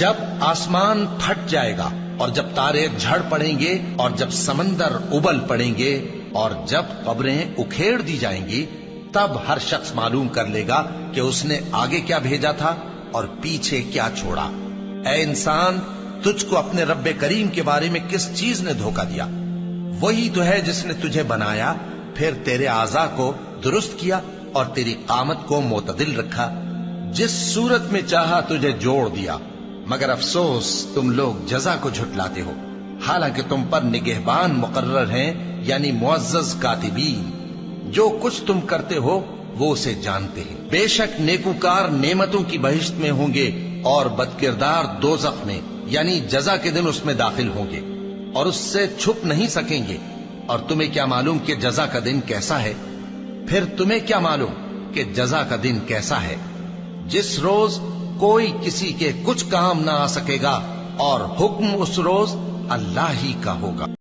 جب آسمان پھٹ جائے گا اور جب تارے جھڑ پڑیں گے اور جب سمندر ابل پڑیں گے اور جب قبریں اکھیڑ دی جائیں گی، تب ہر شخص معلوم کر لے گا کہ اس نے آگے کیا بھیجا تھا اور پیچھے کیا چھوڑا۔ اے انسان، تجھ کو اپنے رب کریم کے بارے میں کس چیز نے دھوکہ دیا؟ وہی تو ہے جس نے تجھے بنایا، پھر تیرے اعضاء کو درست کیا اور تیری قامت کو معتدل رکھا، جس صورت میں چاہا تجھے جوڑ دیا۔ مگر افسوس تم لوگ جزا کو جھٹلاتے ہو، حالانکہ تم پر نگہبان مقرر ہیں، یعنی معزز کاتبین۔ جو کچھ تم کرتے ہو وہ اسے جانتے ہیں۔ بے شک نیکوکار نعمتوں کی بہشت میں ہوں گے اور بدکردار دوزخ میں، یعنی جزا کے دن اس میں داخل ہوں گے اور اس سے چھپ نہیں سکیں گے۔ اور تمہیں کیا معلوم کہ جزا کا دن کیسا ہے؟ پھر تمہیں کیا معلوم کہ جزا کا دن کیسا ہے؟ جس روز کوئی کسی کے کچھ کام نہ آ سکے گا اور حکم اس روز اللہ ہی کا ہوگا۔